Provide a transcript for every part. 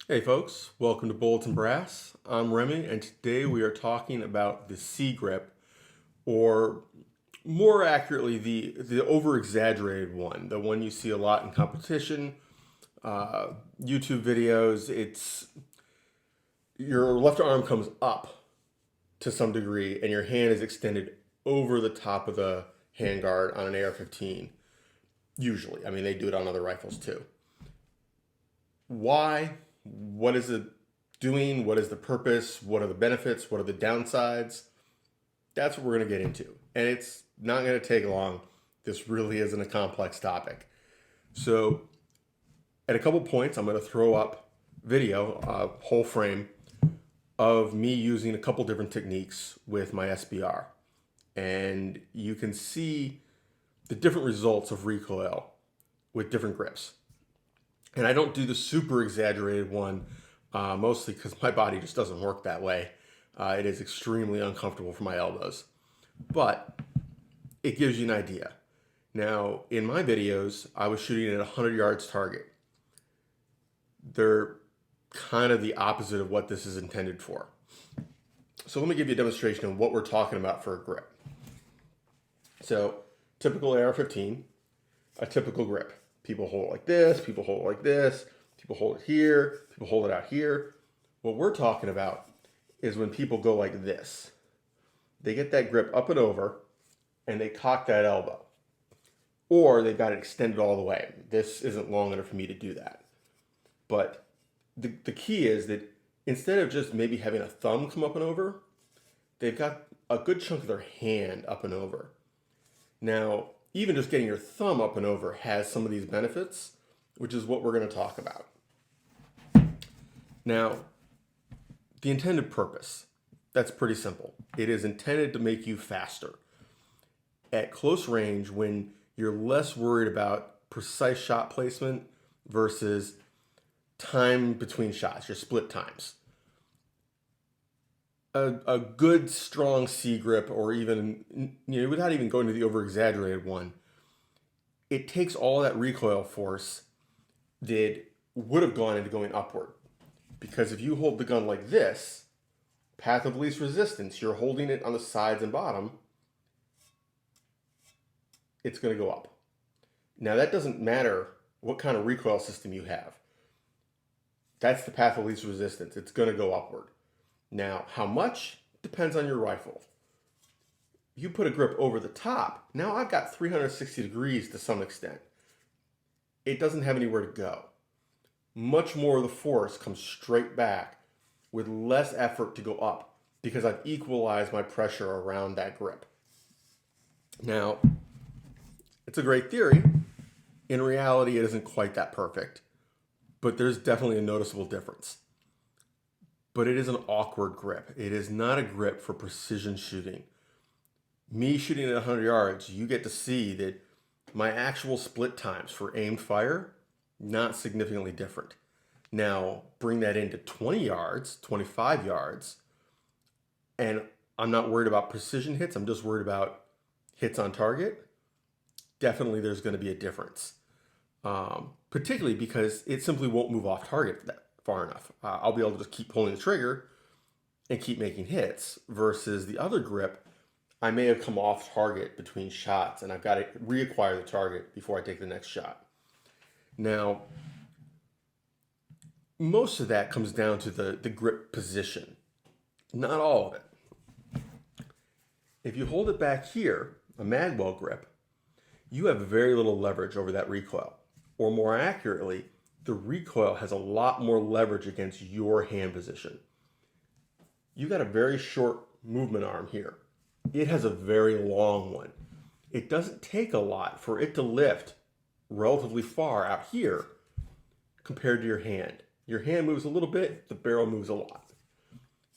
Hey folks, welcome to Bullets and Brass. I'm Remy, and today we are talking about the C grip, or more accurately, the over-exaggerated one, the one you see a lot in competition, YouTube videos. It's your left arm comes up to some degree, and your hand is extended over the top of the handguard on an AR-15. Usually, I mean, they do it on other rifles too. Why? What is it doing? What is the purpose? What are the benefits? What are the downsides? That's what we're going to get into. And it's not going to take long. This really isn't a complex topic. So, at a couple points, I'm going to throw up video, a whole frame of me using a couple different techniques with my SBR. And you can see the different results of recoil with different grips. And I don't do the super exaggerated one, mostly because my body just doesn't work that way. It is extremely uncomfortable for my elbows. But it gives you an idea. Now, in my videos, I was shooting at 100 yards target. They're kind of the opposite of what this is intended for. So let me give you a demonstration of what we're talking about for a grip. So, typical AR-15, a typical grip. People hold it like this, people hold it like this, people hold it here, people hold it out here. What we're talking about is when people go like this. They get that grip up and over, and they cock that elbow. Or they've got it extended all the way. This isn't long enough for me to do that. But the key is that instead of just maybe having a thumb come up and over, they've got a good chunk of their hand up and over. Now, even just getting your thumb up and over has some of these benefits, which is what we're going to talk about. Now, the intended purpose, that's pretty simple. It is intended to make you faster. At close range, when you're less worried about precise shot placement versus time between shots, your split times. A good strong C grip, or even, without even going to the over exaggerated one, it takes all that recoil force that would have gone into going upward. Because if you hold the gun like this, path of least resistance, you're holding it on the sides and bottom, it's going to go up. Now, that doesn't matter what kind of recoil system you have. That's the path of least resistance. It's going to go upward. Now, how much depends on your rifle. You put a grip over the top, now I've got 360 degrees to some extent. It doesn't have anywhere to go. Much more of the force comes straight back with less effort to go up because I've equalized my pressure around that grip. Now, it's a great theory. In reality, it isn't quite that perfect, but there's definitely a noticeable difference. But it is an awkward grip. It is not a grip for precision shooting. Me shooting at 100 yards, you get to see that my actual split times for aimed fire, not significantly different. Now, bring that into 20 yards, 25 yards, and I'm not worried about precision hits. I'm just worried about hits on target. Definitely there's going to be a difference. Particularly because it simply won't move off target that far enough. I'll be able to just keep pulling the trigger and keep making hits, versus the other grip, I may have come off target between shots and I've got to reacquire the target before I take the next shot. Now, most of that comes down to the grip position. Not all of it. If you hold it back here, a Madwell grip, you have very little leverage over that recoil. Or more accurately, the recoil has a lot more leverage against your hand position. You've got a very short movement arm here. It has a very long one. It doesn't take a lot for it to lift relatively far out here compared to your hand. Your hand moves a little bit, the barrel moves a lot.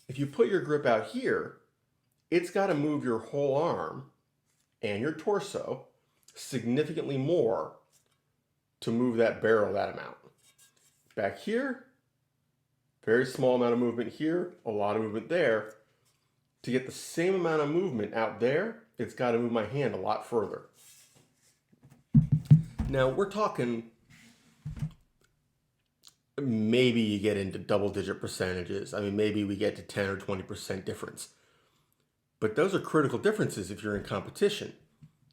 If you put your grip out here, it's got to move your whole arm and your torso significantly more to move that barrel that amount. Back here, very small amount of movement here, a lot of movement there. To get the same amount of movement out there, it's got to move my hand a lot further. Now we're talking maybe you get into double-digit percentages. I mean, maybe we get to 10 or 20% difference. But those are critical differences if you're in competition.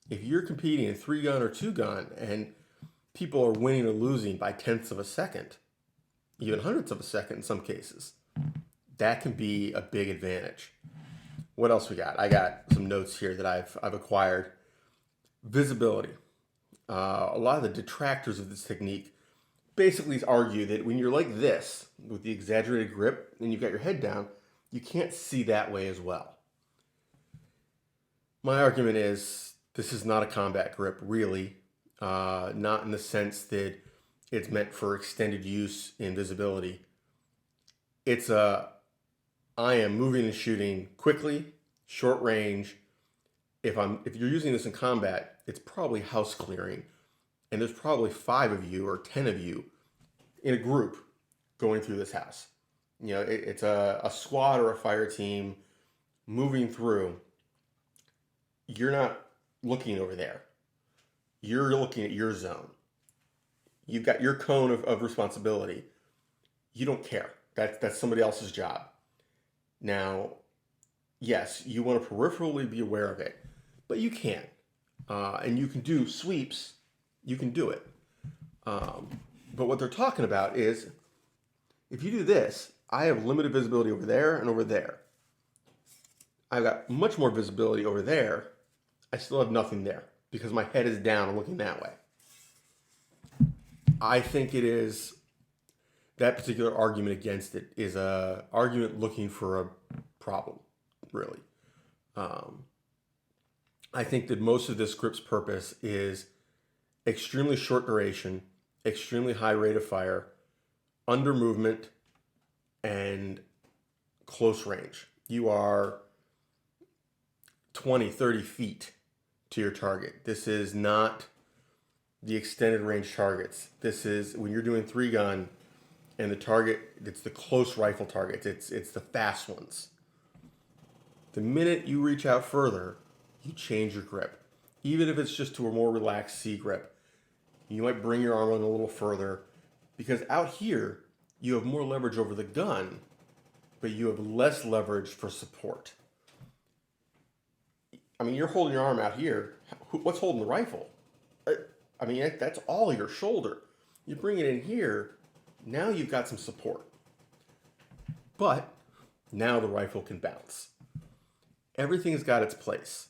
If you're competing in 3-gun or 2-gun and people are winning or losing by tenths of a second, even hundredths of a second in some cases, that can be a big advantage. What else we got? I got some notes here that I've acquired. Visibility. A lot of the detractors of this technique basically argue that when you're like this, with the exaggerated grip, and you've got your head down, you can't see that way as well. My argument is this is not a combat grip, really. Not in the sense that it's meant for extended use in visibility. It's I am moving and shooting quickly, short range. If you're using this in combat, it's probably house clearing. And there's probably 5 of you or 10 of you in a group going through this house. You know, it's a squad or a fire team moving through. You're not looking over there. You're looking at your zone. You've got your cone of responsibility. You don't care. That's somebody else's job. Now, yes, you want to peripherally be aware of it, but you can. And you can do sweeps. You can do it. But what they're talking about is, if you do this, I have limited visibility over there and over there. I've got much more visibility over there. I still have nothing there because my head is down and looking that way. I think it is, that particular argument against it is a argument looking for a problem, really. I think that most of this grip's purpose is extremely short duration, extremely high rate of fire, under movement, and close range. You are 20, 30 feet to your target. This is not the extended range targets. This is when you're doing 3-gun and the target, it's the close rifle targets. It's the fast ones. The minute you reach out further, you change your grip. Even if it's just to a more relaxed C grip, you might bring your arm on a little further, because out here, you have more leverage over the gun, but you have less leverage for support. I mean, you're holding your arm out here. What's holding the rifle? I mean, that's all your shoulder. You bring it in here, now you've got some support. But now the rifle can bounce. Everything has got its place.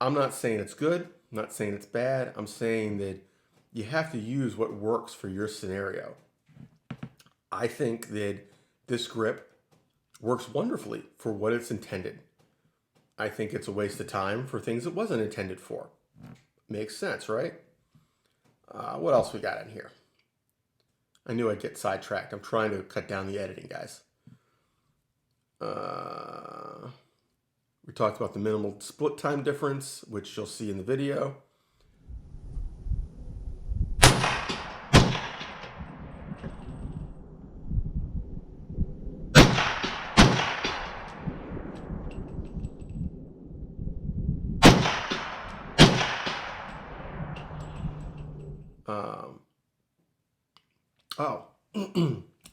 I'm not saying it's good. I'm not saying it's bad. I'm saying that you have to use what works for your scenario. I think that this grip works wonderfully for what it's intended. I think it's a waste of time for things it wasn't intended for. Makes sense, right? What else we got in here? I knew I'd get sidetracked. I'm trying to cut down the editing, guys. We talked about the minimal split time difference, which you'll see in the video.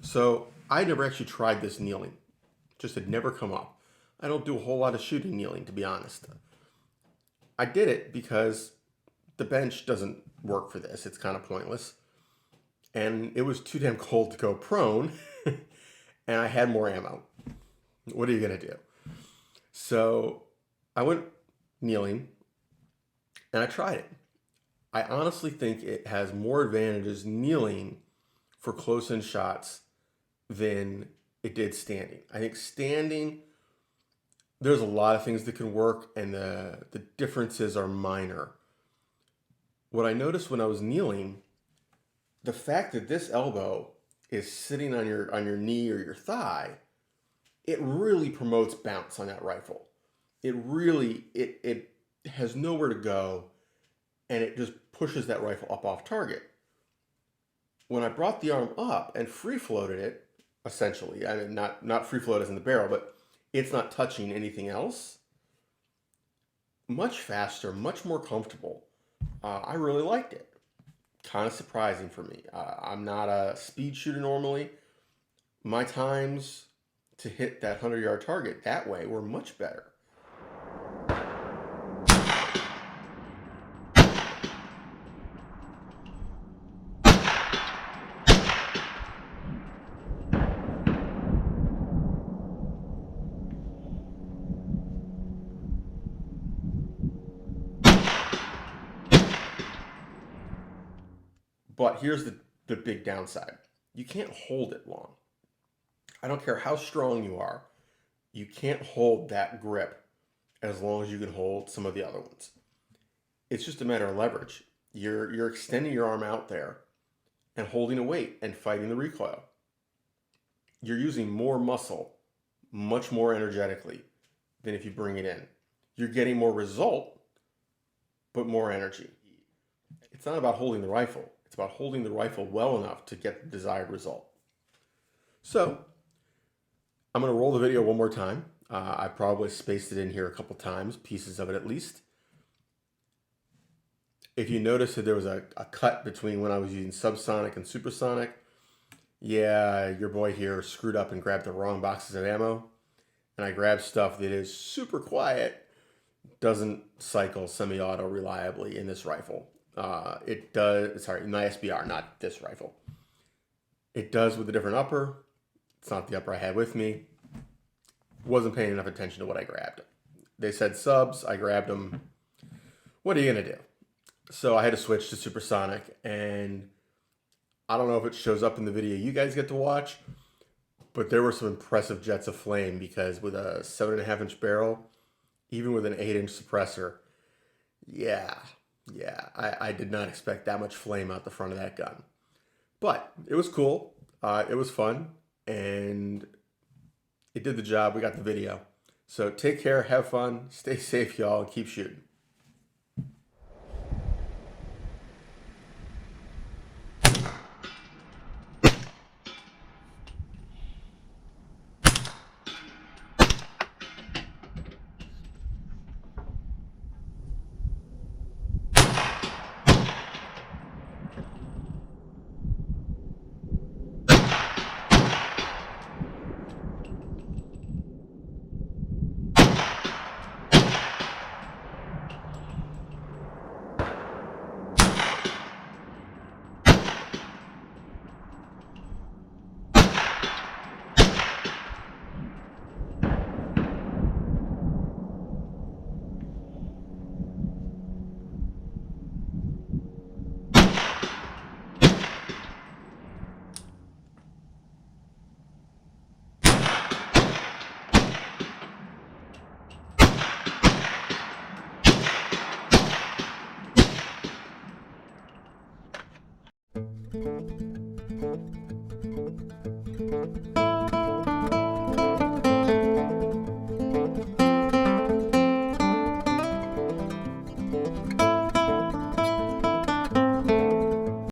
So I never actually tried this kneeling. Just had never come up. I don't do a whole lot of shooting kneeling, to be honest. I did it because the bench doesn't work for this. It's kind of pointless. And it was too damn cold to go prone. And I had more ammo. What are you going to do? So I went kneeling and I tried it. I honestly think it has more advantages kneeling for close-in shots than it did standing. I think standing, there's a lot of things that can work, and the differences are minor. What I noticed when I was kneeling, the fact that this elbow is sitting on your knee or your thigh, it really promotes bounce on that rifle. It really, it has nowhere to go, and it just pushes that rifle up off target. When I brought the arm up and free floated it, essentially, I mean, not free float as in the barrel, but it's not touching anything else, much faster, much more comfortable. I really liked it. kind of surprising for me. I'm not a speed shooter normally. My times to hit that 100-yard target that way were much better. But here's the big downside. You can't hold it long. I don't care how strong you are. You can't hold that grip as long as you can hold some of the other ones. It's just a matter of leverage. You're extending your arm out there and holding a weight and fighting the recoil. You're using more muscle, much more energetically than if you bring it in. You're getting more result, but more energy. It's not about holding the rifle. It's about holding the rifle well enough to get the desired result. So I'm going to roll the video one more time. I probably spaced it in here a couple times, pieces of it at least. If you notice that there was a cut between when I was using subsonic and supersonic, yeah, your boy here screwed up and grabbed the wrong boxes of ammo. And I grabbed stuff that is super quiet, doesn't cycle semi-auto reliably in this rifle. It does, sorry, in my SBR, not this rifle. It does with a different upper. It's not the upper I had with me. Wasn't paying enough attention to what I grabbed. They said subs, I grabbed them. What are you gonna do? So I had to switch to supersonic, and I don't know if it shows up in the video you guys get to watch, but there were some impressive jets of flame because with a 7.5-inch barrel, even with an 8-inch suppressor, yeah, I did not expect that much flame out the front of that gun. But it was cool. It was fun, and it did the job. We got the video. So take care, have fun, stay safe, y'all, and keep shooting.